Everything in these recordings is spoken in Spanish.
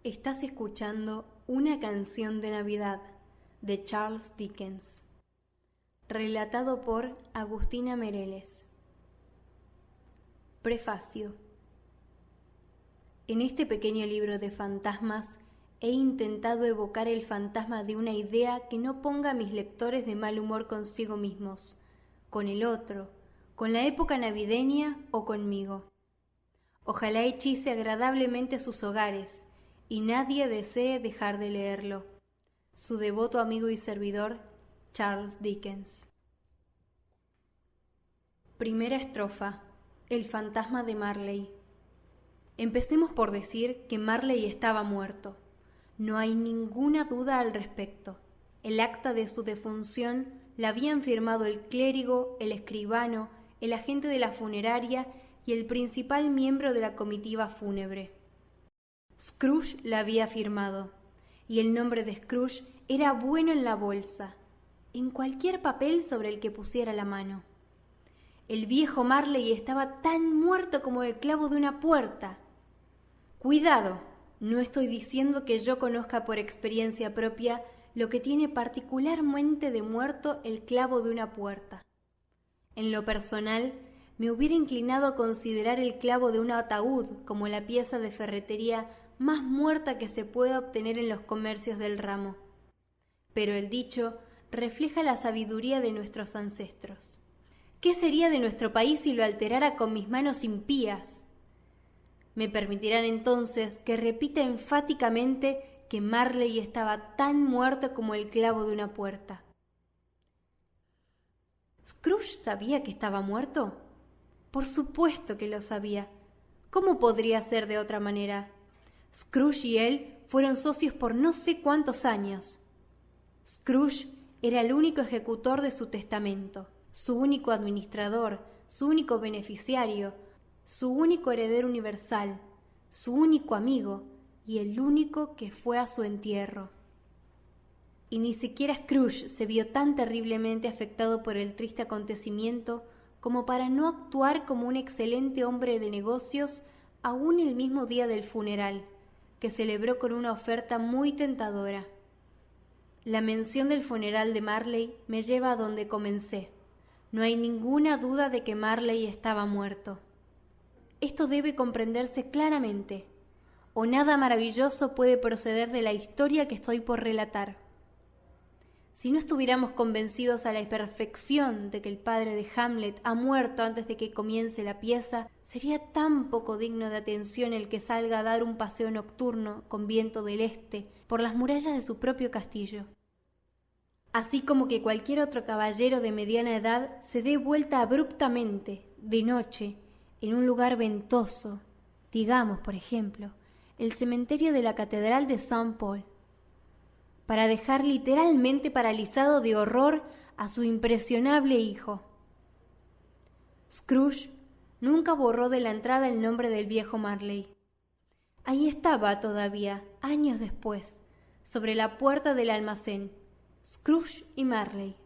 Estás escuchando Una canción de Navidad de Charles Dickens, relatado por Agustina Mereles. Prefacio. En este pequeño libro de fantasmas he intentado evocar el fantasma de una idea que no ponga a mis lectores de mal humor consigo mismos, con el otro, con la época navideña o conmigo. Ojalá hechice agradablemente a sus hogares y nadie desee dejar de leerlo. Su devoto amigo y servidor, Charles Dickens. Primera estrofa. El fantasma de Marley. Empecemos por decir que Marley estaba muerto. No hay ninguna duda al respecto. El acta de su defunción la habían firmado el clérigo, el escribano, el agente de la funeraria y el principal miembro de la comitiva fúnebre. Scrooge la había firmado, y el nombre de Scrooge era bueno en la bolsa, en cualquier papel sobre el que pusiera la mano. El viejo Marley estaba tan muerto como el clavo de una puerta. Cuidado, no estoy diciendo que yo conozca por experiencia propia lo que tiene particularmente de muerto el clavo de una puerta. En lo personal, me hubiera inclinado a considerar el clavo de un ataúd como la pieza de ferretería más muerta que se pueda obtener en los comercios del ramo. Pero el dicho refleja la sabiduría de nuestros ancestros. ¿Qué sería de nuestro país si lo alterara con mis manos impías? Me permitirán entonces que repita enfáticamente que Marley estaba tan muerto como el clavo de una puerta. ¿Scrooge sabía que estaba muerto? Por supuesto que lo sabía. ¿Cómo podría ser de otra manera? Scrooge y él fueron socios por no sé cuántos años. Scrooge era el único ejecutor de su testamento, su único administrador, su único beneficiario, su único heredero universal, su único amigo y el único que fue a su entierro. Y ni siquiera Scrooge se vio tan terriblemente afectado por el triste acontecimiento como para no actuar como un excelente hombre de negocios aún el mismo día del funeral, que celebró con una oferta muy tentadora. La mención del funeral de Marley me lleva a donde comencé. No hay ninguna duda de que Marley estaba muerto. Esto debe comprenderse claramente, o nada maravilloso puede proceder de la historia que estoy por relatar. Si no estuviéramos convencidos a la perfección de que el padre de Hamlet ha muerto antes de que comience la pieza, sería tan poco digno de atención el que salga a dar un paseo nocturno con viento del este por las murallas de su propio castillo. Así como que cualquier otro caballero de mediana edad se dé vuelta abruptamente, de noche, en un lugar ventoso, digamos, por ejemplo, el cementerio de la Catedral de St. Paul, para dejar literalmente paralizado de horror a su impresionable hijo. Scrooge nunca borró de la entrada el nombre del viejo Marley. Ahí estaba todavía, años después, sobre la puerta del almacén, Scrooge y Marley.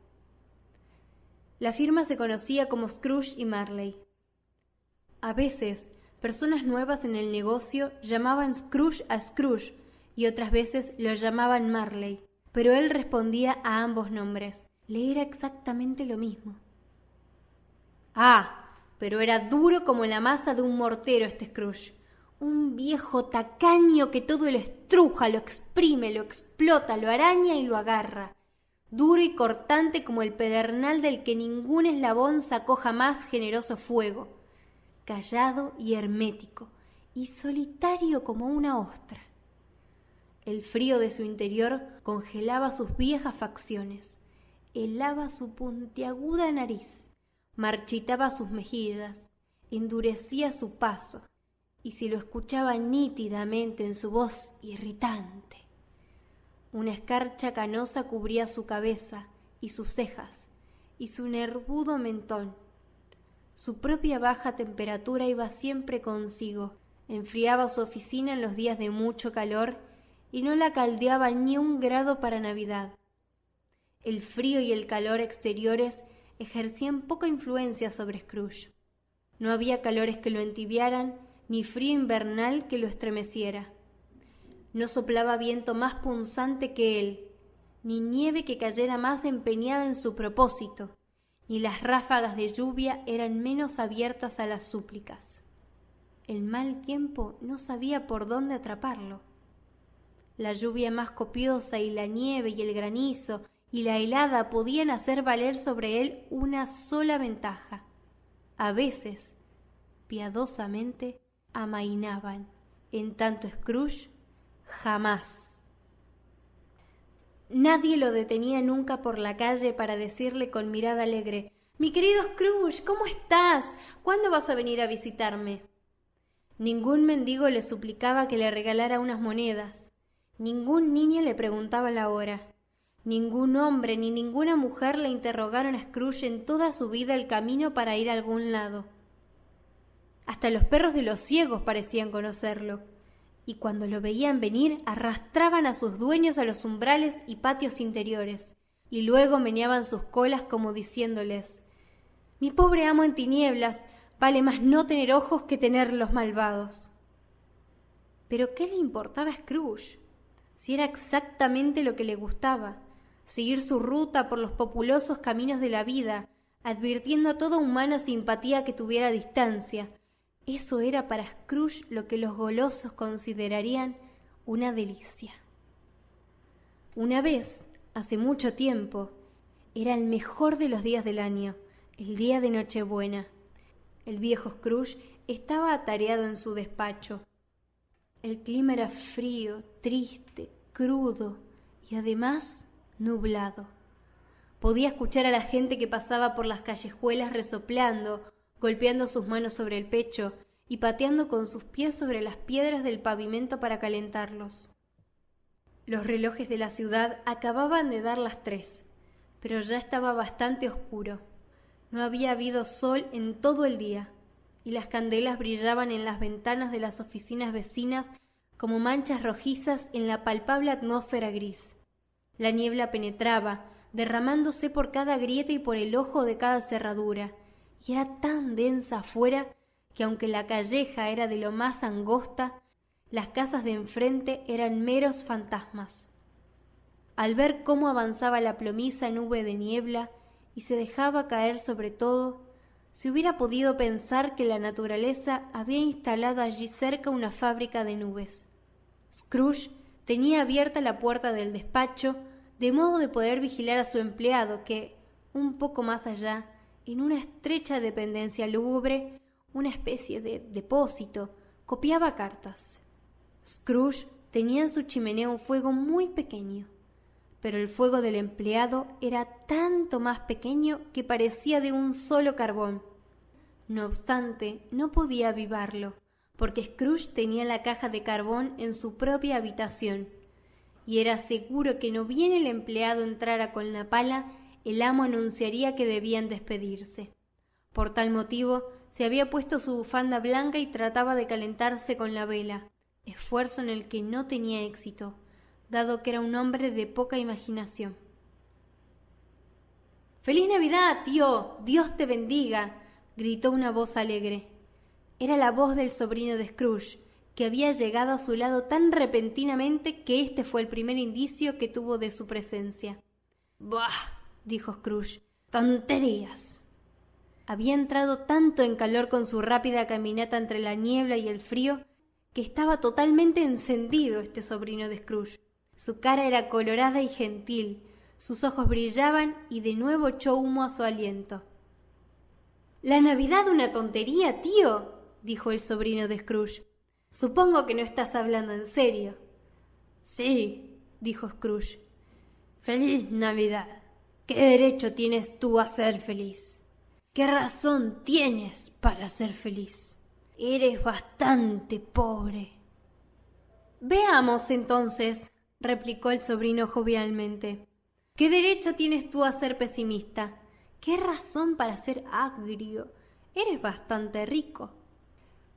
La firma se conocía como Scrooge y Marley. A veces, personas nuevas en el negocio llamaban Scrooge a Scrooge y otras veces lo llamaban Marley, pero él respondía a ambos nombres. Le era exactamente lo mismo. Ah, pero era duro como la masa de un mortero este Scrooge. Un viejo tacaño que todo lo estruja, lo exprime, lo explota, lo araña y lo agarra. Duro y cortante como el pedernal del que ningún eslabón sacó jamás generoso fuego. Callado y hermético, y solitario como una ostra. El frío de su interior congelaba sus viejas facciones, helaba su puntiaguda nariz, marchitaba sus mejillas, endurecía su paso, y se lo escuchaba nítidamente en su voz irritante. Una escarcha canosa cubría su cabeza y sus cejas, y su nervudo mentón. Su propia baja temperatura iba siempre consigo, enfriaba su oficina en los días de mucho calor y no la caldeaba ni un grado para Navidad. El frío y el calor exteriores ejercían poca influencia sobre Scrooge. No había calores que lo entibiaran, ni frío invernal que lo estremeciera. No soplaba viento más punzante que él, ni nieve que cayera más empeñada en su propósito, ni las ráfagas de lluvia eran menos abiertas a las súplicas. El mal tiempo no sabía por dónde atraparlo. La lluvia más copiosa y la nieve y el granizo y la helada podían hacer valer sobre él una sola ventaja. A veces, piadosamente, amainaban. En tanto Scrooge, jamás. Nadie lo detenía nunca por la calle para decirle con mirada alegre: «Mi querido Scrooge, ¿cómo estás? ¿Cuándo vas a venir a visitarme?» Ningún mendigo le suplicaba que le regalara unas monedas. Ningún niño le preguntaba la hora. Ningún hombre ni ninguna mujer le interrogaron a Scrooge en toda su vida el camino para ir a algún lado. Hasta los perros de los ciegos parecían conocerlo, y cuando lo veían venir arrastraban a sus dueños a los umbrales y patios interiores, y luego meneaban sus colas como diciéndoles: «Mi pobre amo en tinieblas, vale más no tener ojos que tener los malvados». Pero ¿qué le importaba a Scrooge? Si era exactamente lo que le gustaba, seguir su ruta por los populosos caminos de la vida, advirtiendo a toda humana simpatía que tuviera distancia. Eso era para Scrooge lo que los golosos considerarían una delicia. Una vez, hace mucho tiempo, era el mejor de los días del año, el día de Nochebuena. El viejo Scrooge estaba atareado en su despacho. El clima era frío, triste, crudo y además nublado. Podía escuchar a la gente que pasaba por las callejuelas resoplando, golpeando sus manos sobre el pecho y pateando con sus pies sobre las piedras del pavimento para calentarlos. Los relojes de la ciudad acababan de dar las 3, pero ya estaba bastante oscuro. No había habido sol en todo el día, y las candelas brillaban en las ventanas de las oficinas vecinas como manchas rojizas en la palpable atmósfera gris. La niebla penetraba, derramándose por cada grieta y por el ojo de cada cerradura, y era tan densa afuera que aunque la calleja era de lo más angosta, las casas de enfrente eran meros fantasmas. Al ver cómo avanzaba la plomiza nube de niebla y se dejaba caer sobre todo, se hubiera podido pensar que la naturaleza había instalado allí cerca una fábrica de nubes. Scrooge tenía abierta la puerta del despacho, de modo de poder vigilar a su empleado que, un poco más allá, en una estrecha dependencia lúgubre, una especie de depósito, copiaba cartas. Scrooge tenía en su chimenea un fuego muy pequeño, pero el fuego del empleado era tanto más pequeño que parecía de un solo carbón. No obstante, no podía avivarlo, porque Scrooge tenía la caja de carbón en su propia habitación, y era seguro que no bien el empleado entrara con la pala, el amo anunciaría que debían despedirse. Por tal motivo, se había puesto su bufanda blanca y trataba de calentarse con la vela, esfuerzo en el que no tenía éxito, dado que era un hombre de poca imaginación. «¡Feliz Navidad, tío! ¡Dios te bendiga!», gritó una voz alegre. Era la voz del sobrino de Scrooge, que había llegado a su lado tan repentinamente que este fue el primer indicio que tuvo de su presencia. «¡Bah!», dijo Scrooge. «¡Tonterías!». Había entrado tanto en calor con su rápida caminata entre la niebla y el frío que estaba totalmente encendido este sobrino de Scrooge. Su cara era colorada y gentil, sus ojos brillaban y de nuevo echó humo a su aliento. «¿La Navidad una tontería, tío?», dijo el sobrino de Scrooge. «Supongo que no estás hablando en serio». «Sí», dijo Scrooge. «Feliz Navidad. ¿Qué derecho tienes tú a ser feliz? ¿Qué razón tienes para ser feliz? Eres bastante pobre». «Veamos entonces», replicó el sobrino jovialmente. «¿Qué derecho tienes tú a ser pesimista? ¿Qué razón para ser agrio? Eres bastante rico».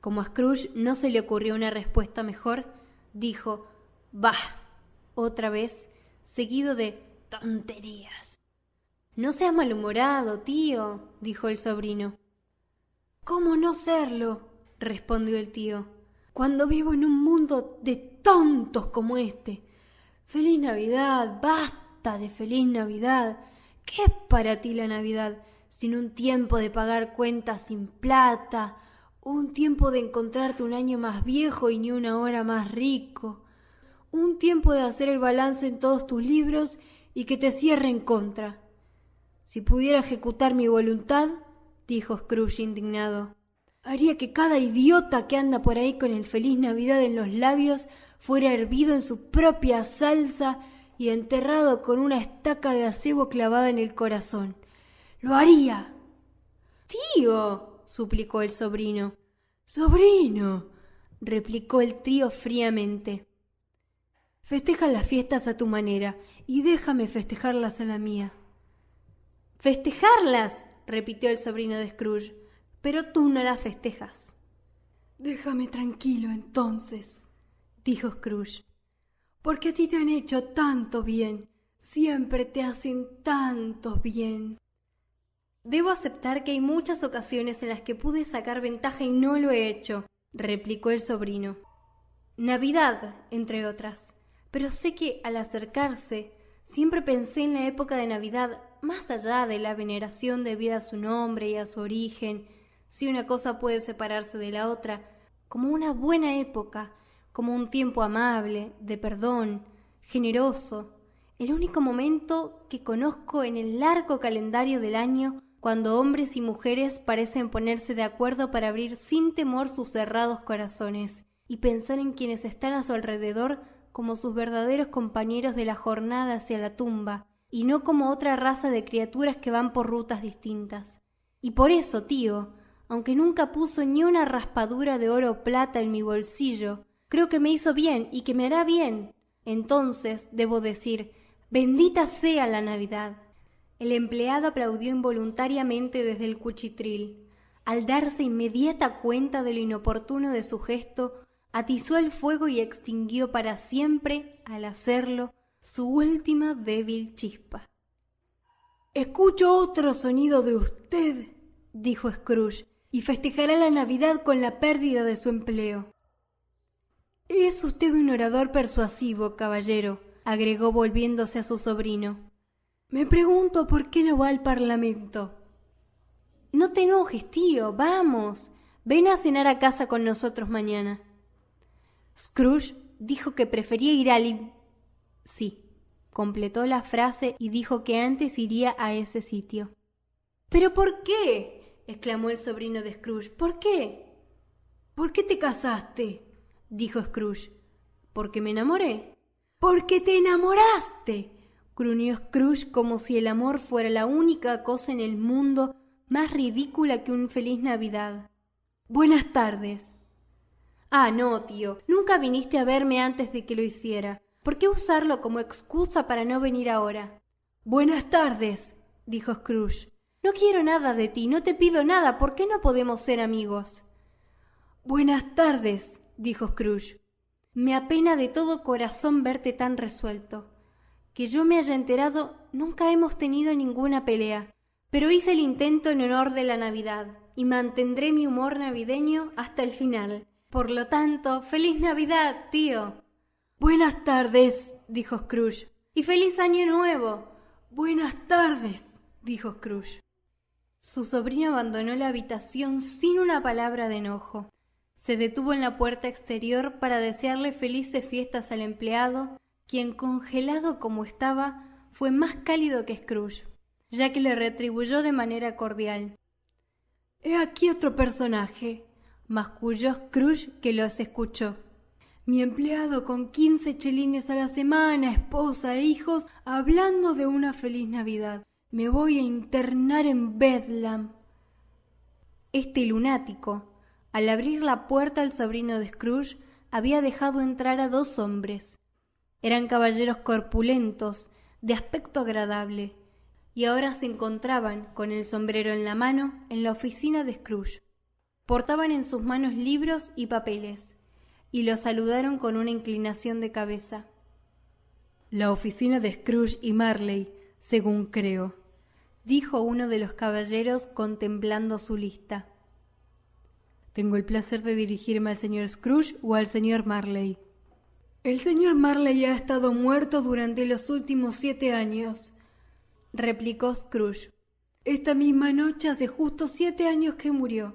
Como a Scrooge no se le ocurrió una respuesta mejor, dijo «Bah», otra vez, seguido de «tonterías». «No seas malhumorado, tío», dijo el sobrino. «¿Cómo no serlo?», respondió el tío. cuando vivo en un mundo de tontos como este. ¡Feliz Navidad! ¡Basta de feliz Navidad! ¿Qué es para ti la Navidad? Sin un tiempo de pagar cuentas sin plata, un tiempo de encontrarte un año más viejo y ni una hora más rico, un tiempo de hacer el balance en todos tus libros y que te cierre en contra. Si pudiera ejecutar mi voluntad, dijo Scrooge indignado, haría que cada idiota que anda por ahí con el feliz Navidad en los labios fuera hervido en su propia salsa y enterrado con una estaca de acebo clavada en el corazón. ¡Lo haría! ¡Tío!, suplicó el sobrino. ¡Sobrino!, replicó el tío fríamente. Festeja las fiestas a tu manera y déjame festejarlas a la mía. ¿Festejarlas?, repitió el sobrino de Scrooge, pero tú no las festejas. Déjame tranquilo entonces, dijo Scrooge, porque a ti te han hecho tanto bien, siempre te hacen tanto bien. Debo aceptar que hay muchas ocasiones en las que pude sacar ventaja y no lo he hecho, replicó el sobrino. Navidad, entre otras, pero sé que al acercarse, siempre pensé en la época de Navidad, más allá de la veneración debida a su nombre y a su origen, si una cosa puede separarse de la otra, como una buena época, como un tiempo amable, de perdón, generoso, el único momento que conozco en el largo calendario del año cuando hombres y mujeres parecen ponerse de acuerdo para abrir sin temor sus cerrados corazones y pensar en quienes están a su alrededor como sus verdaderos compañeros de la jornada hacia la tumba, y no como otra raza de criaturas que van por rutas distintas. Y por eso, tío, aunque nunca puso ni una raspadura de oro o plata en mi bolsillo, creo que me hizo bien y que me hará bien. Entonces, debo decir, bendita sea la Navidad. El empleado aplaudió involuntariamente desde el cuchitril. Al darse inmediata cuenta de lo inoportuno de su gesto, atizó el fuego y extinguió para siempre, al hacerlo, su última débil chispa. «Escucho otro sonido de usted», dijo Scrooge, «y festejará la Navidad con la pérdida de su empleo». «Es usted un orador persuasivo, caballero», agregó volviéndose a su sobrino. «Me pregunto por qué no va al Parlamento». «No te enojes, tío, vamos. Ven a cenar a casa con nosotros mañana». Scrooge dijo que prefería ir al... Sí, completó la frase y dijo que antes iría a ese sitio. «¿Pero por qué?», exclamó el sobrino de Scrooge. «¿Por qué?». «¿Por qué te casaste?», dijo Scrooge. «Porque me enamoré». «¡Porque te enamoraste!», gruñó Scrooge como si el amor fuera la única cosa en el mundo más ridícula que un feliz Navidad. «Buenas tardes». «Ah, no, tío, nunca viniste a verme antes de que lo hiciera. ¿Por qué usarlo como excusa para no venir ahora?» «Buenas tardes», dijo Scrooge. «No quiero nada de ti, no te pido nada. ¿Por qué no podemos ser amigos?» «Buenas tardes», dijo Scrooge. «Me apena de todo corazón verte tan resuelto. Que yo me haya enterado, nunca hemos tenido ninguna pelea, pero hice el intento en honor de la Navidad y mantendré mi humor navideño hasta el final. Por lo tanto, ¡feliz Navidad, tío!». «Buenas tardes», dijo Scrooge. «Y feliz Año Nuevo». «Buenas tardes», dijo Scrooge. Su sobrino abandonó la habitación sin una palabra de enojo. Se detuvo en la puerta exterior para desearle felices fiestas al empleado, quien, congelado como estaba, fue más cálido que Scrooge, ya que le retribuyó de manera cordial. «He aquí otro personaje», masculló Scrooge, que los escuchó. «Mi empleado con 15 chelines a la semana, esposa e hijos, hablando de una feliz Navidad. Me voy a internar en Bedlam». Este lunático, al abrir la puerta al sobrino de Scrooge, había dejado entrar a 2 hombres. Eran caballeros corpulentos, de aspecto agradable, y ahora se encontraban, con el sombrero en la mano, en la oficina de Scrooge. Portaban en sus manos libros y papeles, y lo saludaron con una inclinación de cabeza. «La oficina de Scrooge y Marley, según creo», dijo uno de los caballeros contemplando su lista. Tengo el placer de dirigirme al señor Scrooge o al señor Marley. El señor Marley ha estado muerto durante los últimos 7 años, replicó Scrooge. Esta misma noche hace justo 7 años que murió.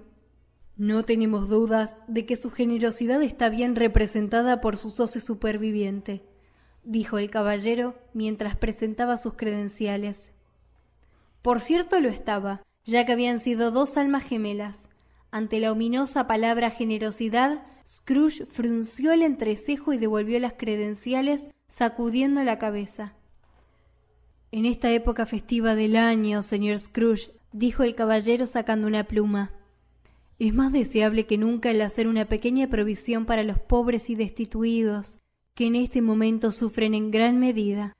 No tenemos dudas de que su generosidad está bien representada por su socio superviviente, dijo el caballero mientras presentaba sus credenciales. Por cierto lo estaba, ya que habían sido 2 almas gemelas. Ante la ominosa palabra generosidad, Scrooge frunció el entrecejo y devolvió las credenciales, sacudiendo la cabeza. En esta época festiva del año, señor Scrooge, dijo el caballero sacando una pluma, es más deseable que nunca el hacer una pequeña provisión para los pobres y destituidos, que en este momento sufren en gran medida.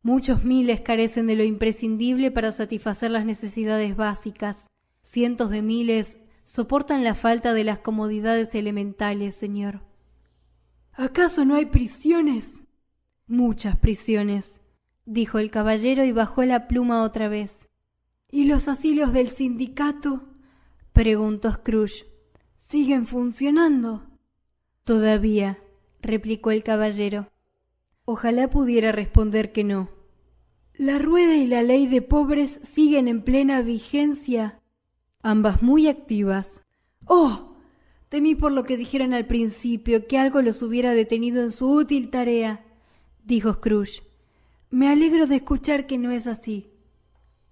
Muchos miles carecen de lo imprescindible para satisfacer las necesidades básicas. Cientos de miles soportan la falta de las comodidades elementales, señor. ¿Acaso no hay prisiones? Muchas prisiones, dijo el caballero y bajó la pluma otra vez. ¿Y los asilos del sindicato? Preguntó Scrooge. ¿Siguen funcionando? Todavía, replicó el caballero. Ojalá pudiera responder que no. ¿La rueda y la ley de pobres siguen en plena vigencia? Ambas muy activas. ¡Oh! Temí por lo que dijeron al principio, que algo los hubiera detenido en su útil tarea, dijo Scrooge. Me alegro de escuchar que no es así.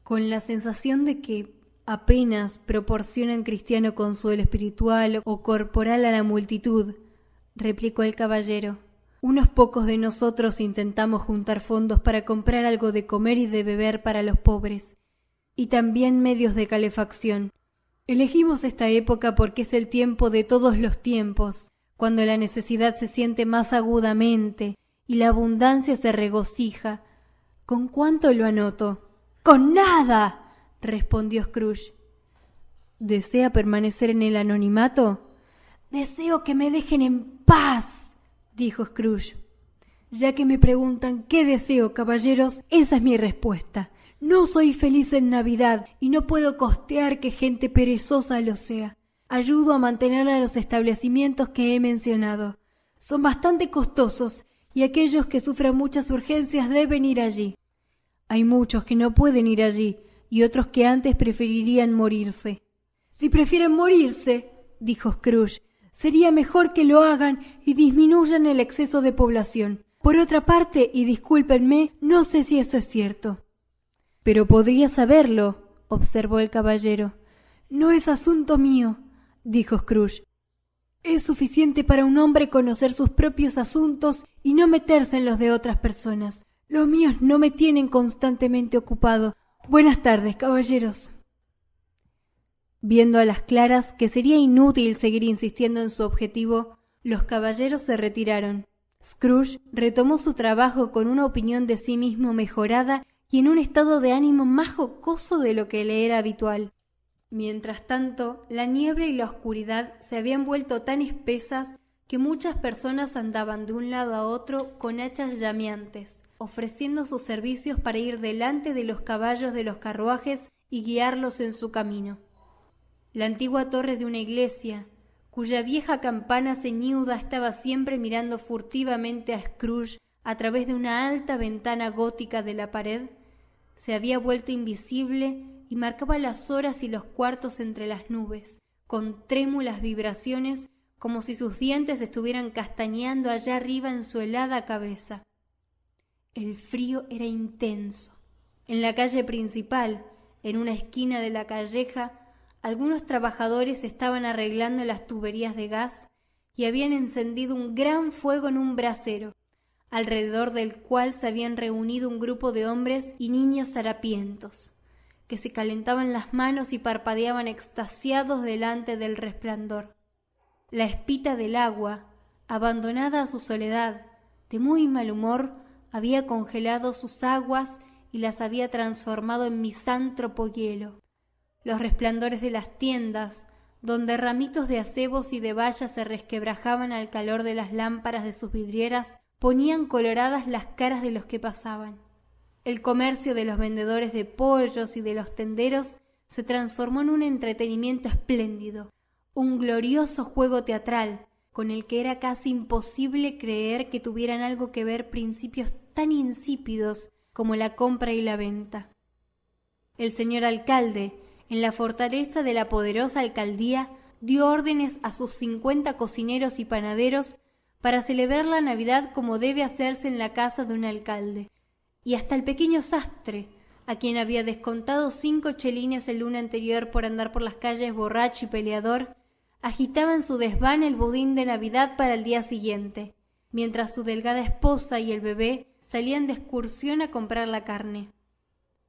Con la sensación de que apenas proporcionan cristiano consuelo espiritual o corporal a la multitud, replicó el caballero. Unos pocos de nosotros intentamos juntar fondos para comprar algo de comer y de beber para los pobres, y también medios de calefacción. Elegimos esta época porque es el tiempo de todos los tiempos, cuando la necesidad se siente más agudamente y la abundancia se regocija. ¿Con cuánto lo anoto? ¡Con nada!, respondió Scrooge. ¿Desea permanecer en el anonimato? Deseo que me dejen en paz, dijo Scrooge. Ya que me preguntan qué deseo, caballeros, esa es mi respuesta. No soy feliz en Navidad y no puedo costear que gente perezosa lo sea. Ayudo a mantener a los establecimientos que he mencionado. Son bastante costosos y aquellos que sufren muchas urgencias deben ir allí. Hay muchos que no pueden ir allí y otros que antes preferirían morirse. Si prefieren morirse, dijo Scrooge, sería mejor que lo hagan y disminuyan el exceso de población. Por otra parte, y discúlpenme, no sé si eso es cierto. Pero podría saberlo, observó el caballero. No es asunto mío, dijo Scrooge. Es suficiente para un hombre conocer sus propios asuntos y no meterse en los de otras personas. Los míos no me tienen constantemente ocupado. Buenas tardes, caballeros. Viendo a las claras que sería inútil seguir insistiendo en su objetivo, los caballeros se retiraron. Scrooge retomó su trabajo con una opinión de sí mismo mejorada y en un estado de ánimo más jocoso de lo que le era habitual. Mientras tanto, la niebla y la oscuridad se habían vuelto tan espesas que muchas personas andaban de un lado a otro con hachas llameantes, ofreciendo sus servicios para ir delante de los caballos de los carruajes y guiarlos en su camino. La antigua torre de una iglesia, cuya vieja campana ceñuda estaba siempre mirando furtivamente a Scrooge a través de una alta ventana gótica de la pared, se había vuelto invisible y marcaba las horas y los cuartos entre las nubes, con trémulas vibraciones como si sus dientes estuvieran castañeando allá arriba en su helada cabeza. El frío era intenso. En la calle principal, en una esquina de la calleja, algunos trabajadores estaban arreglando las tuberías de gas y habían encendido un gran fuego en un brasero, alrededor del cual se habían reunido un grupo de hombres y niños harapientos, que se calentaban las manos y parpadeaban extasiados delante del resplandor. La espita del agua, abandonada a su soledad, de muy mal humor, había congelado sus aguas y las había transformado en misántropo hielo. Los resplandores de las tiendas, donde ramitos de acebos y de bayas se resquebrajaban al calor de las lámparas de sus vidrieras, ponían coloradas las caras de los que pasaban. El comercio de los vendedores de pollos y de los tenderos se transformó en un entretenimiento espléndido. un glorioso juego teatral, con el que era casi imposible creer que tuvieran algo que ver principios tan insípidos como la compra y la venta. El señor alcalde, en la fortaleza de la poderosa alcaldía, dio órdenes a sus 50 cocineros y panaderos para celebrar la Navidad como debe hacerse en la casa de un alcalde, y hasta el pequeño sastre, a quien había descontado 5 chelines el lunes anterior por andar por las calles borracho y peleador, agitaba en su desván el budín de Navidad para el día siguiente, mientras su delgada esposa y el bebé salían de excursión a comprar la carne.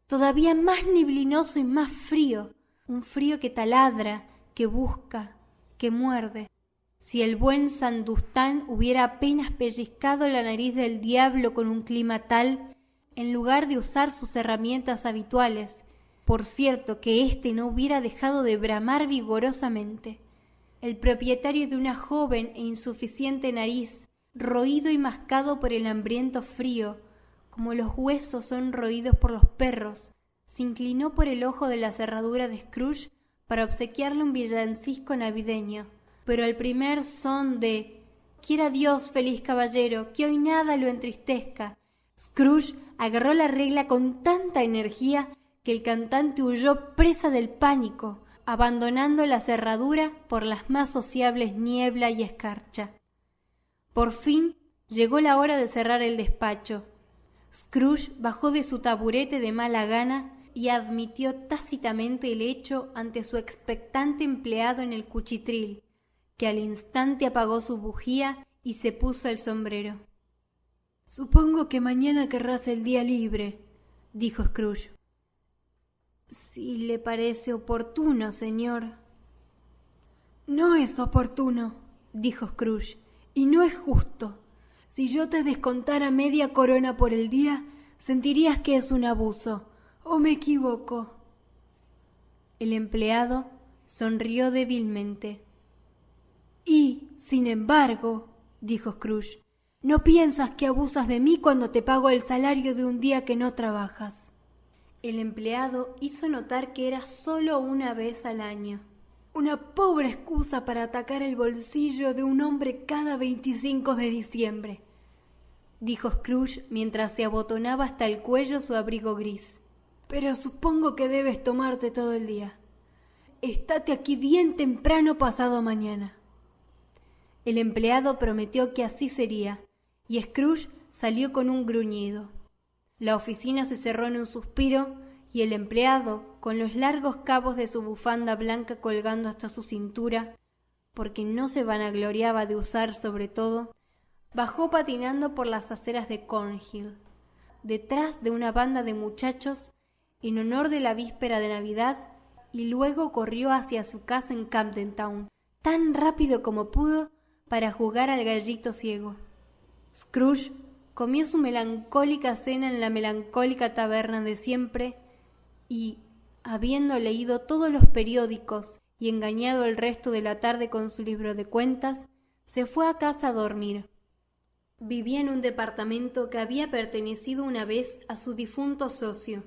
Todavía más neblinoso y más frío, un frío que taladra, que busca, que muerde. Si el buen Sandustán hubiera apenas pellizcado la nariz del diablo con un clima tal, en lugar de usar sus herramientas habituales, por cierto que éste no hubiera dejado de bramar vigorosamente. El propietario de una joven e insuficiente nariz, roído y mascado por el hambriento frío, como los huesos son roídos por los perros, se inclinó por el ojo de la cerradura de Scrooge para obsequiarle un villancico navideño, pero al primer son de «Quiera Dios, feliz caballero, que hoy nada lo entristezca», Scrooge agarró la regla con tanta energía que el cantante huyó presa del pánico, abandonando la cerradura por las más sociables niebla y escarcha. Por fin llegó la hora de cerrar el despacho. Scrooge bajó de su taburete de mala gana y admitió tácitamente el hecho ante su expectante empleado en el cuchitril, que al instante apagó su bujía y se puso el sombrero. «Supongo que mañana querrás el día libre», dijo Scrooge. «Si le parece oportuno, señor». «No es oportuno», dijo Scrooge, «y no es justo. Si yo te descontara media corona por el día, sentirías que es un abuso. ¿O me equivoco?» El empleado sonrió débilmente. «Y, sin embargo», dijo Scrooge, «no piensas que abusas de mí cuando te pago el salario de un día que no trabajas». El empleado hizo notar que era solo una vez al año. «Una pobre excusa para atacar el bolsillo de un hombre cada 25 de diciembre», dijo Scrooge mientras se abotonaba hasta el cuello su abrigo gris. «Pero supongo que debes tomarte todo el día. Estate aquí bien temprano pasado mañana». El empleado prometió que así sería, y Scrooge salió con un gruñido. La oficina se cerró en un suspiro, y el empleado, con los largos cabos de su bufanda blanca colgando hasta su cintura, porque no se vanagloriaba de usar sobre todo, bajó patinando por las aceras de Cornhill, detrás de una banda de muchachos, en honor de la víspera de Navidad, y luego corrió hacia su casa en Camden Town, tan rápido como pudo, para jugar al gallito ciego. Scrooge comió su melancólica cena en la melancólica taberna de siempre y, habiendo leído todos los periódicos y engañado el resto de la tarde con su libro de cuentas, se fue a casa a dormir. Vivía en un departamento que había pertenecido una vez a su difunto socio.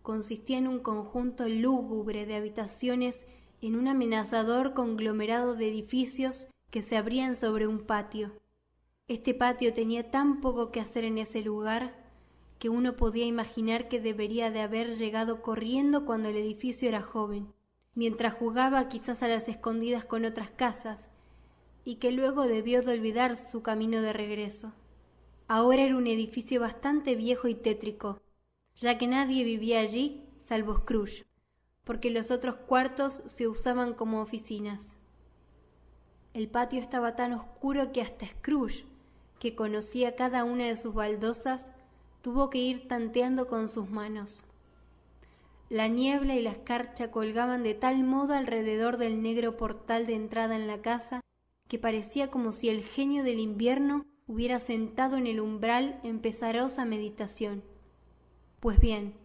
Consistía en un conjunto lúgubre de habitaciones en un amenazador conglomerado de edificios que se abrían sobre un patio. Este patio tenía tan poco que hacer en ese lugar que uno podía imaginar que debería de haber llegado corriendo cuando el edificio era joven, mientras jugaba quizás a las escondidas con otras casas, y que luego debió de olvidar su camino de regreso. Ahora era un edificio bastante viejo y tétrico, ya que nadie vivía allí salvo Scrooge, porque los otros cuartos se usaban como oficinas. El patio estaba tan oscuro que hasta Scrooge, que conocía cada una de sus baldosas, tuvo que ir tanteando con sus manos. La niebla y la escarcha colgaban de tal modo alrededor del negro portal de entrada en la casa que parecía como si el genio del invierno hubiera sentado en el umbral en pesarosa meditación. Pues bien,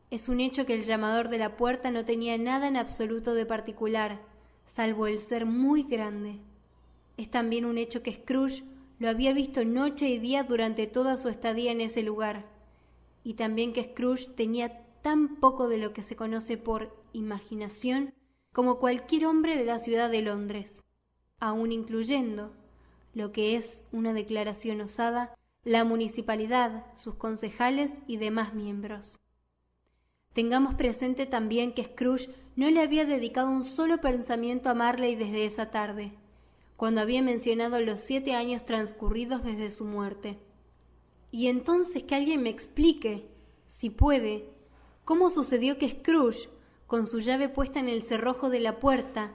es un hecho que el llamador de la puerta no tenía nada en absoluto de particular, salvo el ser muy grande. Es también un hecho que Scrooge lo había visto noche y día durante toda su estadía en ese lugar, y también que Scrooge tenía tan poco de lo que se conoce por imaginación como cualquier hombre de la ciudad de Londres, aun incluyendo, lo que es una declaración osada, la municipalidad, sus concejales y demás miembros. Tengamos presente también que Scrooge no le había dedicado un solo pensamiento a Marley desde esa tarde, cuando había mencionado los 7 años transcurridos desde su muerte. Y entonces que alguien me explique, si puede, cómo sucedió que Scrooge, con su llave puesta en el cerrojo de la puerta,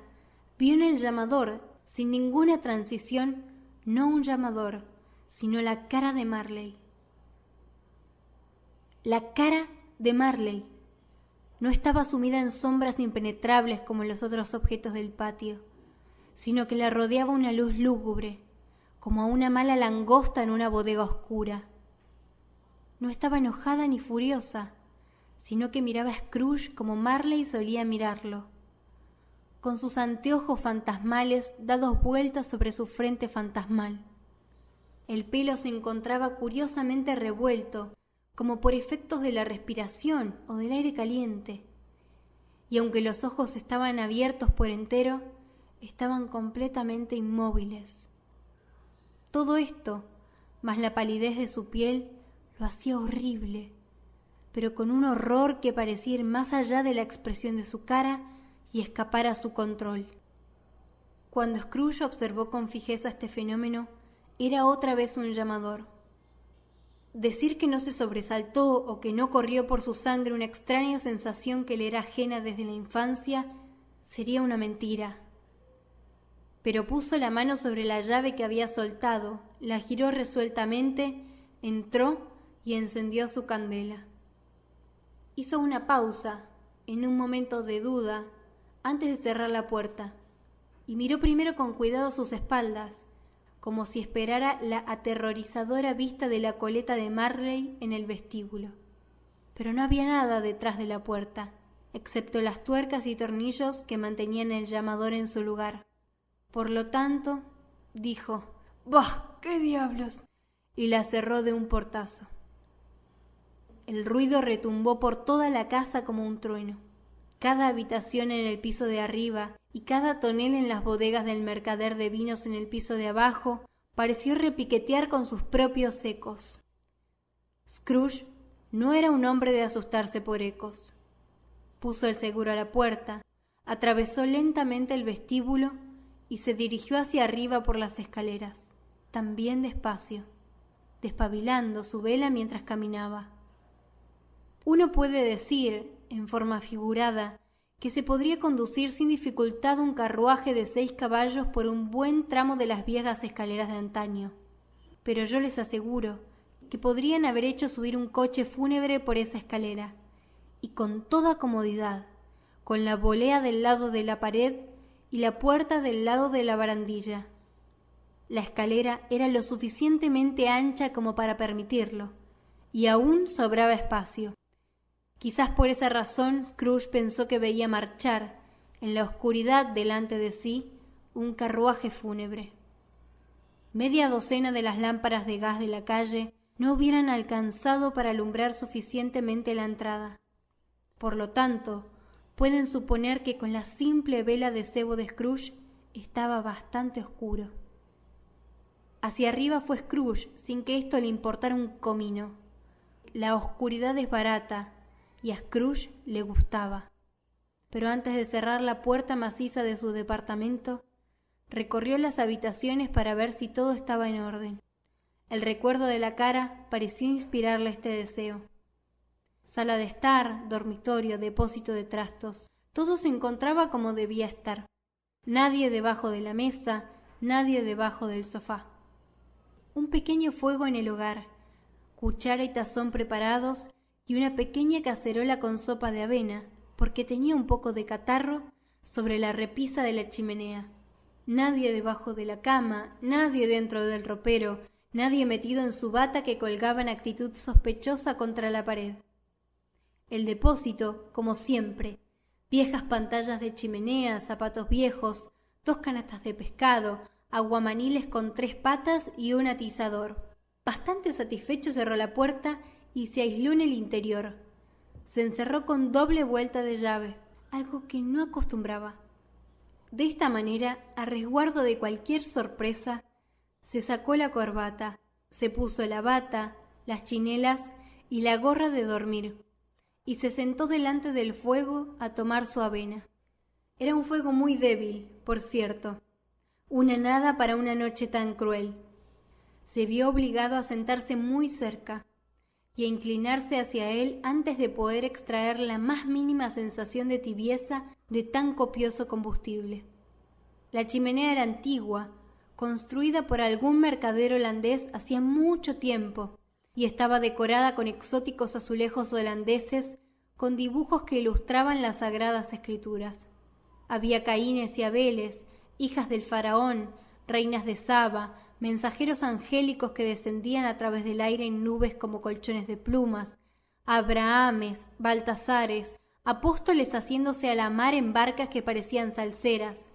vio en el llamador, sin ninguna transición, no un llamador, sino la cara de Marley. La cara de Marley. No estaba sumida en sombras impenetrables como los otros objetos del patio, sino que la rodeaba una luz lúgubre, como a una mala langosta en una bodega oscura. No estaba enojada ni furiosa, sino que miraba a Scrooge como Marley solía mirarlo, con sus anteojos fantasmales dados vueltas sobre su frente fantasmal. El pelo se encontraba curiosamente revuelto, como por efectos de la respiración o del aire caliente, y aunque los ojos estaban abiertos por entero, estaban completamente inmóviles. Todo esto, más la palidez de su piel, lo hacía horrible, pero con un horror que parecía ir más allá de la expresión de su cara y escapar a su control. Cuando Scrooge observó con fijeza este fenómeno, era otra vez un llamador. Decir que no se sobresaltó o que no corrió por su sangre una extraña sensación que le era ajena desde la infancia sería una mentira. Pero puso la mano sobre la llave que había soltado, la giró resueltamente, entró y encendió su candela. Hizo una pausa, en un momento de duda, antes de cerrar la puerta, y miró primero con cuidado a sus espaldas, como si esperara la aterrorizadora vista de la coleta de Marley en el vestíbulo. Pero no había nada detrás de la puerta, excepto las tuercas y tornillos que mantenían el llamador en su lugar. Por lo tanto, dijo, «¡Bah! ¡Qué diablos!», y la cerró de un portazo. El ruido retumbó por toda la casa como un trueno. Cada habitación en el piso de arriba y cada tonel en las bodegas del mercader de vinos en el piso de abajo pareció repiquetear con sus propios ecos. Scrooge no era un hombre de asustarse por ecos. Puso el seguro a la puerta, atravesó lentamente el vestíbulo y se dirigió hacia arriba por las escaleras, también despacio, despabilando su vela mientras caminaba. Uno puede decir, en forma figurada, que se podría conducir sin dificultad un carruaje de 6 caballos por un buen tramo de las viejas escaleras de antaño, pero yo les aseguro que podrían haber hecho subir un coche fúnebre por esa escalera, y con toda comodidad, con la bolea del lado de la pared y la puerta del lado de la barandilla. La escalera era lo suficientemente ancha como para permitirlo, y aún sobraba espacio. Quizás por esa razón Scrooge pensó que veía marchar, en la oscuridad delante de sí, un carruaje fúnebre. Media docena de las lámparas de gas de la calle no hubieran alcanzado para alumbrar suficientemente la entrada. Por lo tanto, pueden suponer que con la simple vela de cebo de Scrooge estaba bastante oscuro. Hacia arriba fue Scrooge sin que esto le importara un comino. La oscuridad es barata, y a Scrooge le gustaba. Pero antes de cerrar la puerta maciza de su departamento, recorrió las habitaciones para ver si todo estaba en orden. El recuerdo de la cara pareció inspirarle este deseo. Sala de estar, dormitorio, depósito de trastos, todo se encontraba como debía estar. Nadie debajo de la mesa, nadie debajo del sofá. Un pequeño fuego en el hogar, cuchara y tazón preparados, y una pequeña cacerola con sopa de avena, porque tenía un poco de catarro, sobre la repisa de la chimenea. Nadie debajo de la cama, nadie dentro del ropero, nadie metido en su bata que colgaba en actitud sospechosa contra la pared. El depósito, como siempre, viejas pantallas de chimenea, zapatos viejos, 2 canastas de pescado, aguamaniles con 3 patas y un atizador. Bastante satisfecho cerró la puerta y se aisló en el interior. Se encerró con doble vuelta de llave, algo que no acostumbraba. De esta manera, a resguardo de cualquier sorpresa, se sacó la corbata, se puso la bata, las chinelas y la gorra de dormir, y se sentó delante del fuego a tomar su avena. Era un fuego muy débil, por cierto, una nada para una noche tan cruel. Se vio obligado a sentarse muy cerca y a inclinarse hacia él antes de poder extraer la más mínima sensación de tibieza de tan copioso combustible. La chimenea era antigua, construida por algún mercader holandés hacía mucho tiempo, y estaba decorada con exóticos azulejos holandeses con dibujos que ilustraban las sagradas escrituras. Había Caínes y Abeles, hijas del faraón, reinas de Saba, mensajeros angélicos que descendían a través del aire en nubes como colchones de plumas, Abrahames, Baltasares, apóstoles haciéndose a la mar en barcas que parecían salseras,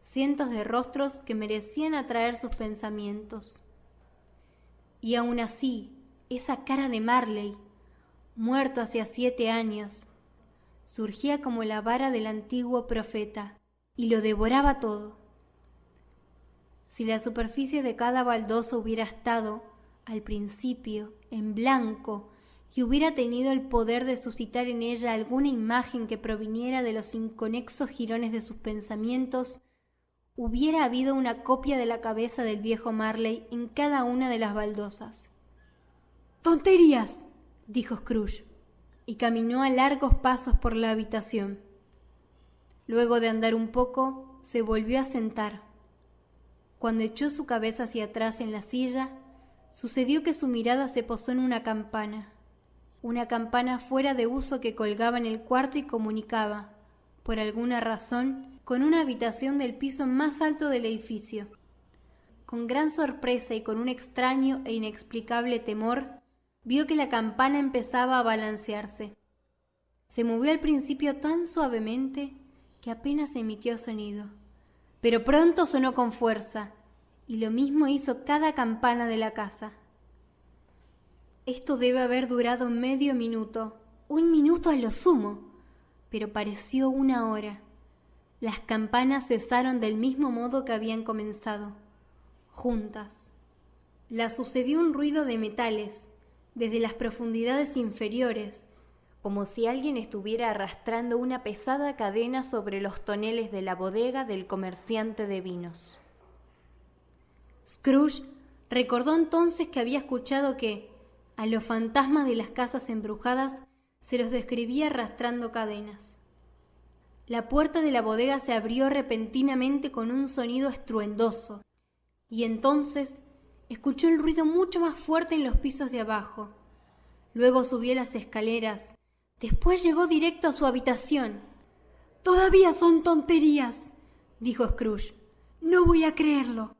cientos de rostros que merecían atraer sus pensamientos. Y aún así, esa cara de Marley, muerto hacía 7 años, surgía como la vara del antiguo profeta y lo devoraba todo. Si la superficie de cada baldosa hubiera estado, al principio, en blanco, y hubiera tenido el poder de suscitar en ella alguna imagen que proviniera de los inconexos jirones de sus pensamientos, hubiera habido una copia de la cabeza del viejo Marley en cada una de las baldosas. —¡Tonterías! —dijo Scrooge, y caminó a largos pasos por la habitación. Luego de andar un poco, se volvió a sentar. Cuando echó su cabeza hacia atrás en la silla, sucedió que su mirada se posó en una campana fuera de uso que colgaba en el cuarto y comunicaba, por alguna razón, con una habitación del piso más alto del edificio. Con gran sorpresa y con un extraño e inexplicable temor, vio que la campana empezaba a balancearse. Se movió al principio tan suavemente que apenas emitió sonido, pero pronto sonó con fuerza, y lo mismo hizo cada campana de la casa. Esto debe haber durado medio minuto, 1 minuto a lo sumo, pero pareció 1 hora. Las campanas cesaron del mismo modo que habían comenzado, juntas. Las sucedió un ruido de metales, desde las profundidades inferiores, como si alguien estuviera arrastrando una pesada cadena sobre los toneles de la bodega del comerciante de vinos. Scrooge recordó entonces que había escuchado que, a los fantasmas de las casas embrujadas, se los describía arrastrando cadenas. La puerta de la bodega se abrió repentinamente con un sonido estruendoso, y entonces escuchó el ruido mucho más fuerte en los pisos de abajo. Luego subió las escaleras. Después llegó directo a su habitación. —¡Todavía son tonterías! —dijo Scrooge. —No voy a creerlo.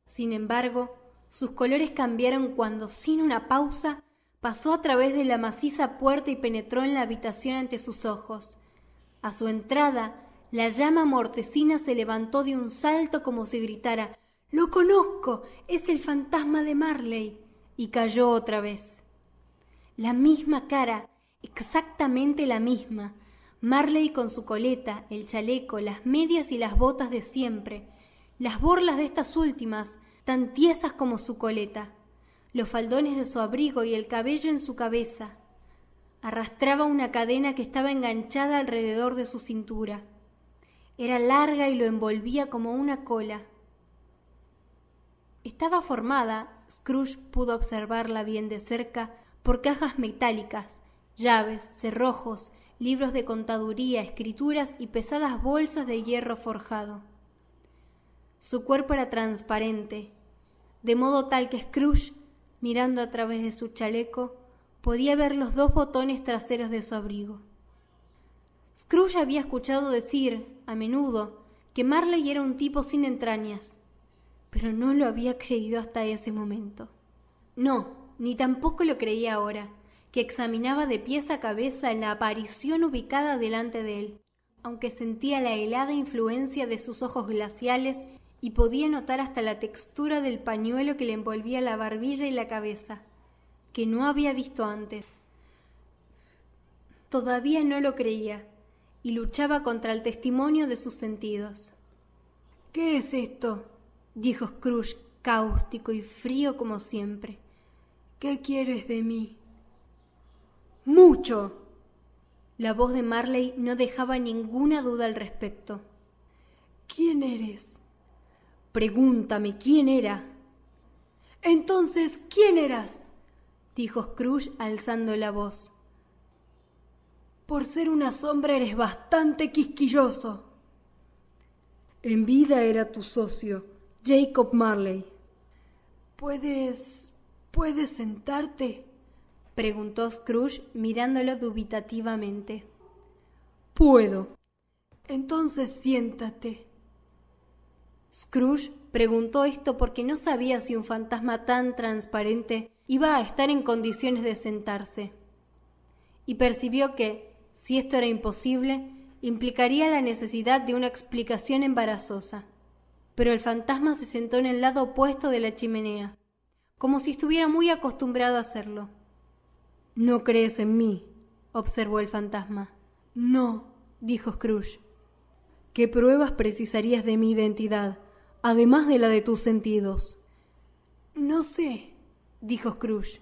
Sin embargo, sus colores cambiaron cuando, sin una pausa, pasó a través de la maciza puerta y penetró en la habitación ante sus ojos. A su entrada, la llama mortecina se levantó de un salto como si gritara: —¡Lo conozco! ¡Es el fantasma de Marley! Y cayó otra vez. La misma cara, exactamente la misma. Marley con su coleta, el chaleco, las medias y las botas de siempre. Las borlas de estas últimas, tan tiesas como su coleta. Los faldones de su abrigo y el cabello en su cabeza. Arrastraba una cadena que estaba enganchada alrededor de su cintura. Era larga y lo envolvía como una cola. Estaba formada, Scrooge pudo observarla bien de cerca, por cajas metálicas, llaves, cerrojos, libros de contaduría, escrituras y pesadas bolsas de hierro forjado. Su cuerpo era transparente, de modo tal que Scrooge, mirando a través de su chaleco, podía ver los 2 botones traseros de su abrigo. Scrooge había escuchado decir, a menudo, que Marley era un tipo sin entrañas, pero no lo había creído hasta ese momento. No, ni tampoco lo creía ahora, que examinaba de pies a cabeza la aparición ubicada delante de él, aunque sentía la helada influencia de sus ojos glaciales y podía notar hasta la textura del pañuelo que le envolvía la barbilla y la cabeza, que no había visto antes. Todavía no lo creía, y luchaba contra el testimonio de sus sentidos. «¿Qué es esto?», dijo Scrooge, cáustico y frío como siempre. «¿Qué quieres de mí?». «¡Mucho!». La voz de Marley no dejaba ninguna duda al respecto. «¿Quién eres?». «Pregúntame quién era». «Entonces, ¿quién eras?», dijo Scrooge alzando la voz. «Por ser una sombra eres bastante quisquilloso». «En vida era tu socio, Jacob Marley». ¿Puedes sentarte?», preguntó Scrooge mirándolo dubitativamente. «Puedo». «Entonces siéntate». Scrooge preguntó esto porque no sabía si un fantasma tan transparente iba a estar en condiciones de sentarse. Y percibió que, si esto era imposible, implicaría la necesidad de una explicación embarazosa. Pero el fantasma se sentó en el lado opuesto de la chimenea, como si estuviera muy acostumbrado a hacerlo. «¿No crees en mí?», observó el fantasma. «No», dijo Scrooge. «¿Qué pruebas precisarías de mi identidad, además de la de tus sentidos?». «No sé», dijo Scrooge.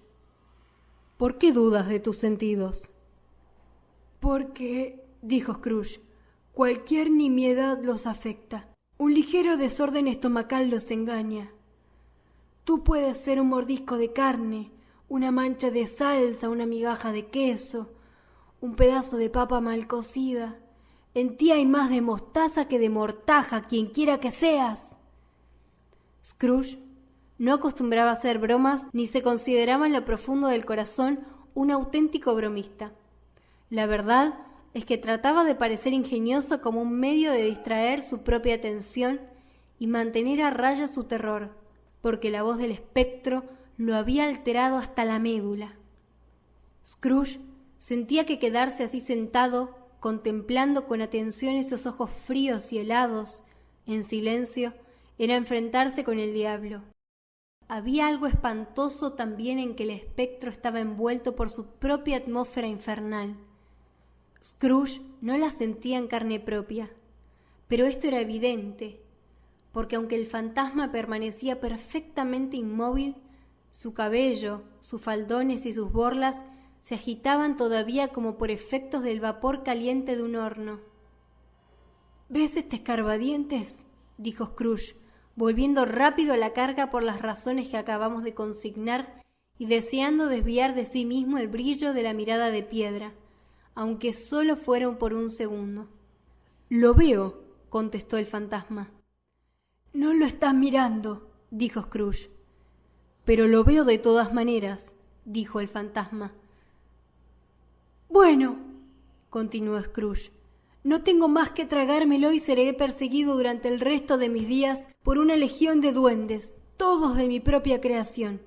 «¿Por qué dudas de tus sentidos?». «Porque», dijo Scrooge, «cualquier nimiedad los afecta. Un ligero desorden estomacal los engaña. Tú puedes ser un mordisco de carne, una mancha de salsa, una migaja de queso, un pedazo de papa mal cocida. En ti hay más de mostaza que de mortaja, quien quiera que seas». Scrooge no acostumbraba a hacer bromas ni se consideraba en lo profundo del corazón un auténtico bromista. La verdad es que trataba de parecer ingenioso como un medio de distraer su propia atención y mantener a raya su terror, porque la voz del espectro lo había alterado hasta la médula. Scrooge sentía que quedarse así sentado, contemplando con atención esos ojos fríos y helados, en silencio, era enfrentarse con el diablo. Había algo espantoso también en que el espectro estaba envuelto por su propia atmósfera infernal. Scrooge no la sentía en carne propia, pero esto era evidente, porque aunque el fantasma permanecía perfectamente inmóvil, su cabello, sus faldones y sus borlas se agitaban todavía como por efectos del vapor caliente de un horno. «¿Ves este escarbadientes?», dijo Scrooge, volviendo rápido a la carga por las razones que acabamos de consignar y deseando desviar de sí mismo el brillo de la mirada de piedra, aunque solo fueron por un segundo. «Lo veo», contestó el fantasma. «No lo estás mirando», dijo Scrooge. «Pero lo veo de todas maneras», dijo el fantasma. «Bueno», continuó Scrooge, «no tengo más que tragármelo y seré perseguido durante el resto de mis días por una legión de duendes, todos de mi propia creación.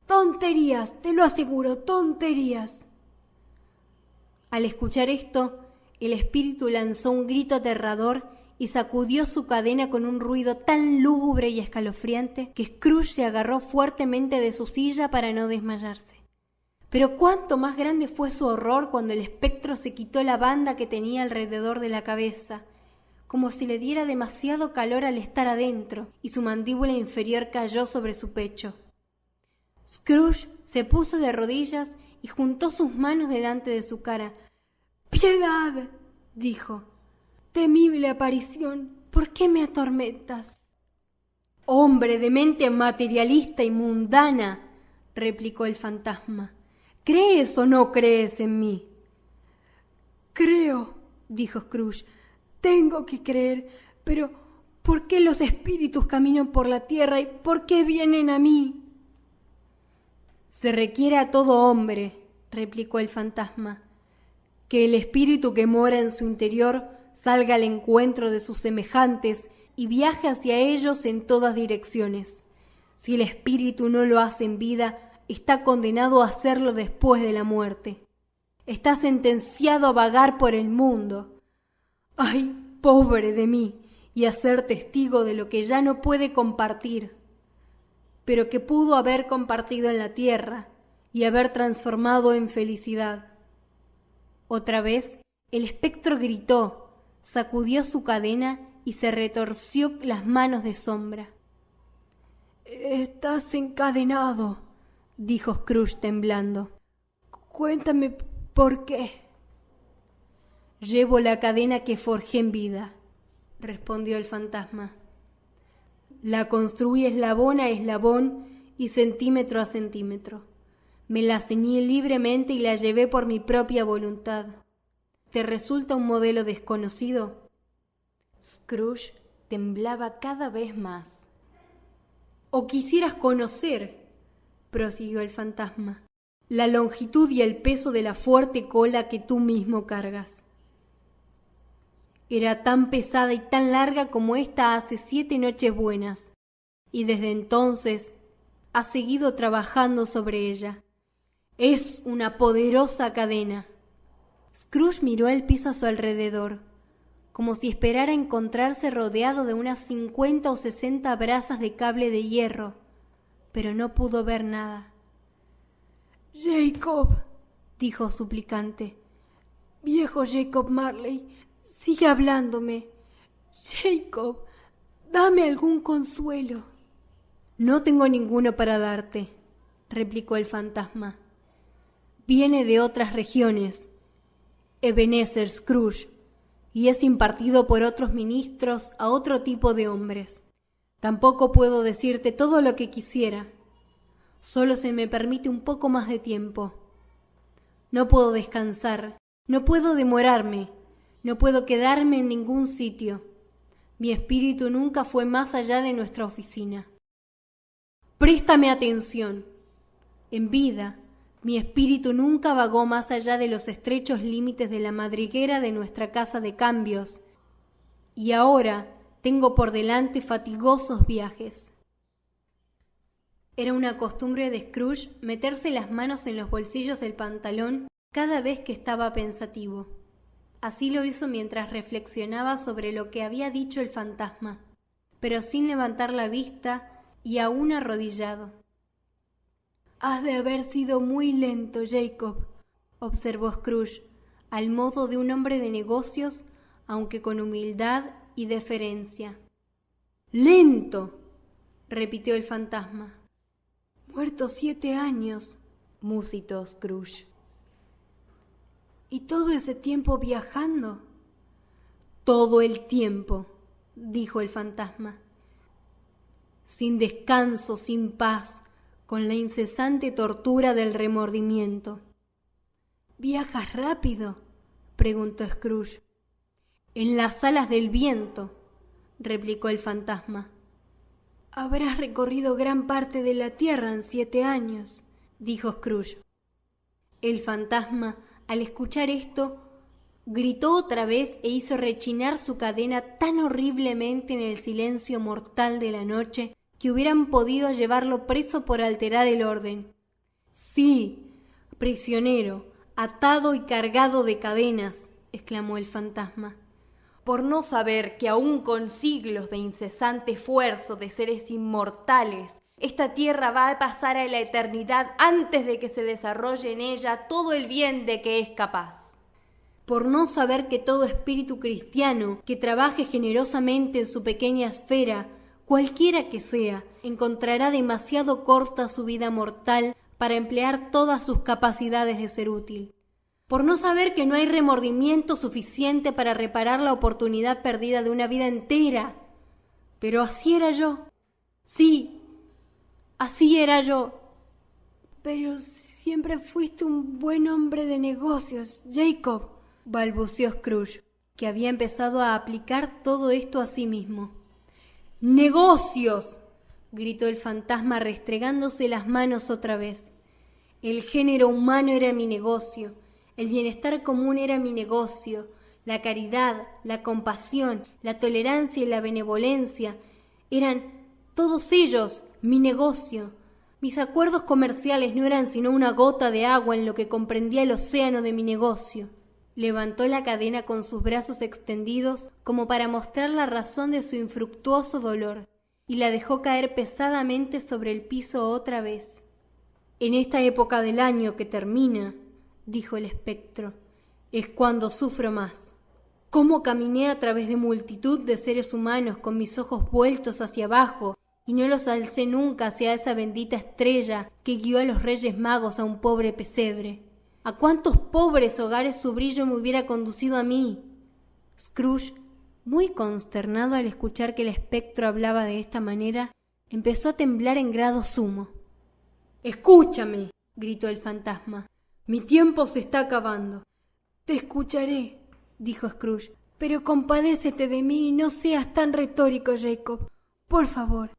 Tonterías, te lo aseguro, tonterías». Al escuchar esto, el espíritu lanzó un grito aterrador y sacudió su cadena con un ruido tan lúgubre y escalofriante que Scrooge se agarró fuertemente de su silla para no desmayarse. Pero cuánto más grande fue su horror cuando el espectro se quitó la banda que tenía alrededor de la cabeza, como si le diera demasiado calor al estar adentro, y su mandíbula inferior cayó sobre su pecho. Scrooge se puso de rodillas y juntó sus manos delante de su cara. «¡Piedad!», dijo. «Temible aparición, ¿por qué me atormentas?». «Hombre de mente materialista y mundana», replicó el fantasma, «¿crees o no crees en mí?». «Creo», dijo Scrooge, «tengo que creer, pero ¿por qué los espíritus caminan por la tierra y por qué vienen a mí?». «Se requiere a todo hombre», replicó el fantasma, «que el espíritu que mora en su interior salga al encuentro de sus semejantes y viaje hacia ellos en todas direcciones. Si el espíritu no lo hace en vida, está condenado a hacerlo después de la muerte. Está sentenciado a vagar por el mundo. ¡Ay, pobre de mí! Y a ser testigo de lo que ya no puede compartir, pero que pudo haber compartido en la tierra y haber transformado en felicidad». Otra vez El espectro gritó, sacudió su cadena y se retorció las manos de sombra. «Estás encadenado», dijo Scrooge temblando. «Cuéntame por qué». «Llevo la cadena que forjé en vida», respondió el fantasma. «La construí eslabón a eslabón y centímetro a centímetro. Me la ceñí libremente y la llevé por mi propia voluntad. ¿Te resulta un modelo desconocido?» Scrooge temblaba cada vez más. «O quisieras conocer», prosiguió el fantasma, «la longitud y el peso de la fuerte cola que tú mismo cargas. Era tan pesada y tan larga como esta hace 7 noches buenas, y desde entonces has seguido trabajando sobre ella. Es una poderosa cadena». Scrooge miró el piso a su alrededor, como si esperara encontrarse rodeado de unas 50 o 60 brazas de cable de hierro, pero no pudo ver nada. «Jacob», dijo suplicante, «viejo Jacob Marley, sigue hablándome. Jacob, dame algún consuelo». «No tengo ninguno para darte», replicó el fantasma. «Viene de otras regiones, Ebenezer Scrooge, y es impartido por otros ministros a otro tipo de hombres. Tampoco puedo decirte todo lo que quisiera. Solo se me permite un poco más de tiempo. No puedo descansar, no puedo demorarme, no puedo quedarme en ningún sitio. Mi espíritu nunca fue más allá de nuestra oficina. Préstame atención. En vida, mi espíritu nunca vagó más allá de los estrechos límites de la madriguera de nuestra casa de cambios, y ahora tengo por delante fatigosos viajes». Era una costumbre de Scrooge meterse las manos en los bolsillos del pantalón cada vez que estaba pensativo. Así lo hizo mientras reflexionaba sobre lo que había dicho el fantasma, pero sin levantar la vista y aún arrodillado. «Has de haber sido muy lento, Jacob», observó Scrooge, al modo de un hombre de negocios, aunque con humildad y deferencia. «¿Lento?», repitió el fantasma. «Muerto 7 años», musitó Scrooge. «¿Y todo ese tiempo viajando?» «Todo el tiempo», dijo el fantasma. «Sin descanso, sin paz, con la incesante tortura del remordimiento». «¿Viajas rápido?», preguntó Scrooge. «En las alas del viento», replicó el fantasma. «Habrás recorrido gran parte de la tierra en 7 años», dijo Scrooge. El fantasma, al escuchar esto, gritó otra vez e hizo rechinar su cadena tan horriblemente en el silencio mortal de la noche que hubieran podido llevarlo preso por alterar el orden. «Sí, prisionero, atado y cargado de cadenas», exclamó el fantasma, «por no saber que aún con siglos de incesante esfuerzo de seres inmortales, esta tierra va a pasar a la eternidad antes de que se desarrolle en ella todo el bien de que es capaz. Por no saber que todo espíritu cristiano que trabaje generosamente en su pequeña esfera, cualquiera que sea, encontrará demasiado corta su vida mortal para emplear todas sus capacidades de ser útil. Por no saber que no hay remordimiento suficiente para reparar la oportunidad perdida de una vida entera. Pero así era yo. Sí, así era yo». «Pero siempre fuiste un buen hombre de negocios, Jacob», balbuceó Scrooge, que había empezado a aplicar todo esto a sí mismo. «¡Negocios!», gritó el fantasma restregándose las manos otra vez. «El género humano era mi negocio, el bienestar común era mi negocio, la caridad, la compasión, la tolerancia y la benevolencia eran todos ellos mi negocio. Mis acuerdos comerciales no eran sino una gota de agua en lo que comprendía el océano de mi negocio». Levantó la cadena con sus brazos extendidos como para mostrar la razón de su infructuoso dolor y la dejó caer pesadamente sobre el piso otra vez. «En esta época del año que termina», dijo el espectro, es cuando sufro más. Cómo caminé a través de multitud de seres humanos con mis ojos vueltos hacia abajo y no los alcé nunca hacia esa bendita estrella que guió a los Reyes Magos a un pobre pesebre. ¿A cuántos pobres hogares su brillo me hubiera conducido a mí? Scrooge, muy consternado al escuchar que el espectro hablaba de esta manera, empezó a temblar en grado sumo. «Escúchame», gritó el fantasma. «Mi tiempo se está acabando». «Te escucharé», dijo Scrooge, «pero compadécete de mí y no seas tan retórico, Jacob. Por favor».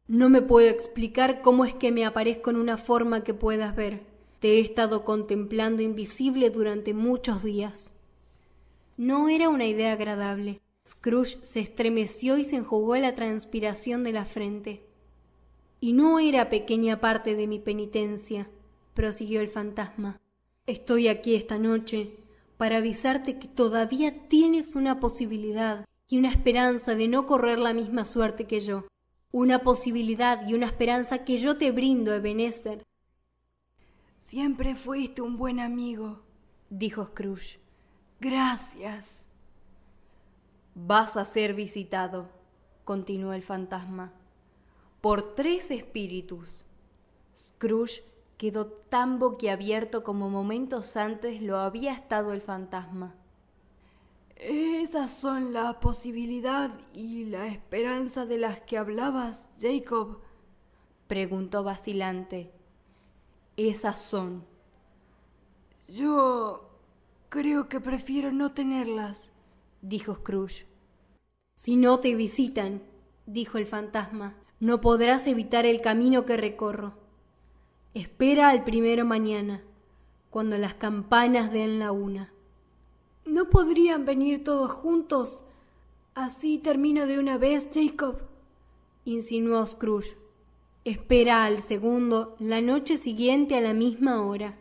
«No me puedo explicar cómo es que me aparezco en una forma que puedas ver. Te he estado contemplando invisible durante muchos días». No era una idea agradable. Scrooge se estremeció y se enjugó la transpiración de la frente. «Y no era pequeña parte de mi penitencia», prosiguió el fantasma. «Estoy aquí esta noche para avisarte que todavía tienes una posibilidad y una esperanza de no correr la misma suerte que yo. Una posibilidad y una esperanza que yo te brindo, Ebenezer». «Siempre fuiste un buen amigo», dijo Scrooge. «Gracias». «Vas a ser visitado», continuó el fantasma, «por 3 espíritus». Scrooge quedó tan boquiabierto como momentos antes lo había estado el fantasma. «¿Esas son la posibilidad y la esperanza de las que hablabas, Jacob?», preguntó vacilante. «Esas son». «Yo creo que prefiero no tenerlas», dijo Scrooge. «Si no te visitan», dijo el fantasma, «no podrás evitar el camino que recorro. Espera al primero mañana, cuando las campanas den la 1». «¿No podrían venir todos juntos? Así termino de una vez, Jacob», insinuó Scrooge. «Espera al segundo la noche siguiente a la misma hora.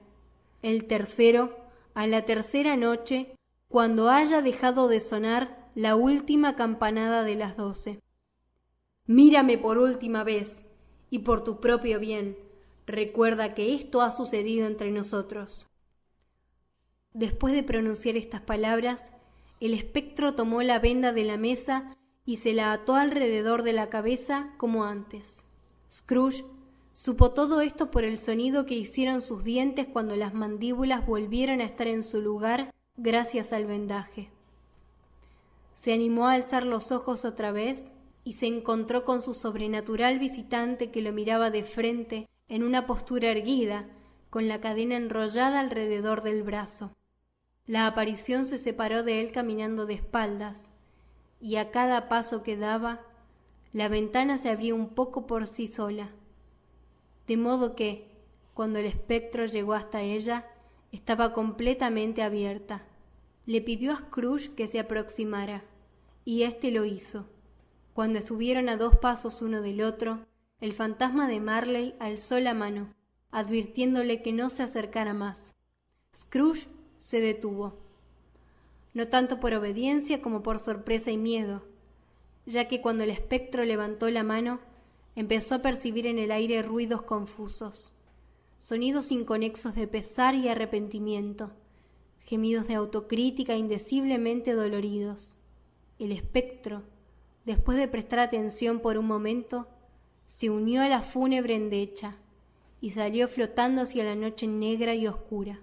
El tercero a la tercera noche, cuando haya dejado de sonar la última campanada de las 12. Mírame por última vez, y por tu propio bien, recuerda que esto ha sucedido entre nosotros». Después de pronunciar estas palabras, el espectro tomó la venda de la mesa y se la ató alrededor de la cabeza como antes. Scrooge supo todo esto por el sonido que hicieron sus dientes cuando las mandíbulas volvieron a estar en su lugar gracias al vendaje. Se animó a alzar los ojos otra vez y se encontró con su sobrenatural visitante que lo miraba de frente en una postura erguida, con la cadena enrollada alrededor del brazo. La aparición se separó de él caminando de espaldas, y a cada paso que daba, la ventana se abría un poco por sí sola, de modo que, cuando el espectro llegó hasta ella, estaba completamente abierta. Le pidió a Scrooge que se aproximara, y éste lo hizo. Cuando estuvieron a 2 pasos uno del otro, el fantasma de Marley alzó la mano, advirtiéndole que no se acercara más. Scrooge se detuvo, no tanto por obediencia como por sorpresa y miedo, ya que cuando el espectro levantó la mano, empezó a percibir en el aire ruidos confusos, sonidos inconexos de pesar y arrepentimiento, gemidos de autocrítica indeciblemente doloridos. El espectro, después de prestar atención por un momento, se unió a la fúnebre endecha y salió flotando hacia la noche negra y oscura.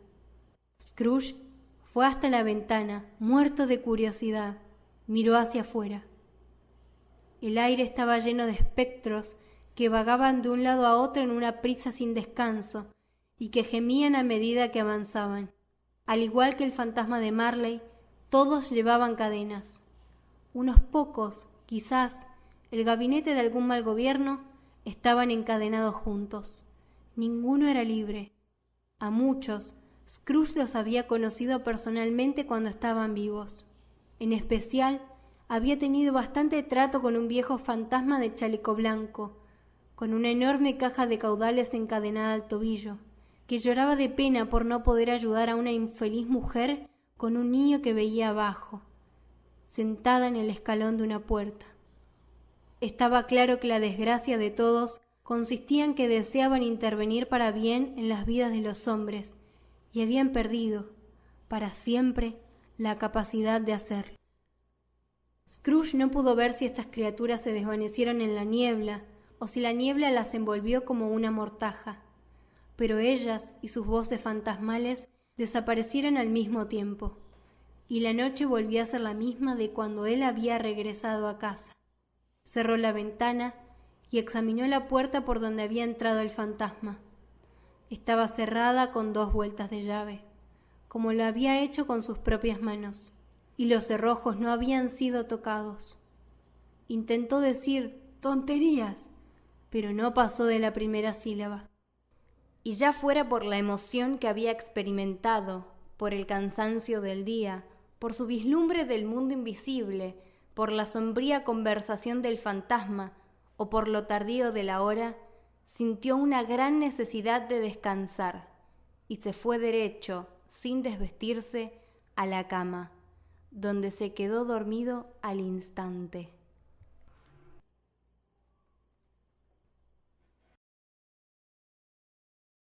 Scrooge fue hasta la ventana, muerto de curiosidad. Miró hacia afuera. El aire estaba lleno de espectros que vagaban de un lado a otro en una prisa sin descanso y que gemían a medida que avanzaban. Al igual que el fantasma de Marley, todos llevaban cadenas. Unos pocos, quizás, el gabinete de algún mal gobierno, estaban encadenados juntos. Ninguno era libre. A muchos, Scrooge los había conocido personalmente cuando estaban vivos. En especial, había tenido bastante trato con un viejo fantasma de chaleco blanco, con una enorme caja de caudales encadenada al tobillo, que lloraba de pena por no poder ayudar a una infeliz mujer con un niño que veía abajo, sentada en el escalón de una puerta. Estaba claro que la desgracia de todos consistía en que deseaban intervenir para bien en las vidas de los hombres, y habían perdido, para siempre, la capacidad de hacerlo. Scrooge no pudo ver si estas criaturas se desvanecieron en la niebla o si la niebla las envolvió como una mortaja, pero ellas y sus voces fantasmales desaparecieron al mismo tiempo, y la noche volvió a ser la misma de cuando él había regresado a casa. Cerró la ventana y examinó la puerta por donde había entrado el fantasma. Estaba cerrada con 2 vueltas de llave, como lo había hecho con sus propias manos, y los cerrojos no habían sido tocados. Intentó decir tonterías, pero no pasó de la primera sílaba. Y ya fuera por la emoción que había experimentado, por el cansancio del día, por su vislumbre del mundo invisible, por la sombría conversación del fantasma o por lo tardío de la hora, sintió una gran necesidad de descansar y se fue derecho, sin desvestirse, a la cama, donde se quedó dormido al instante.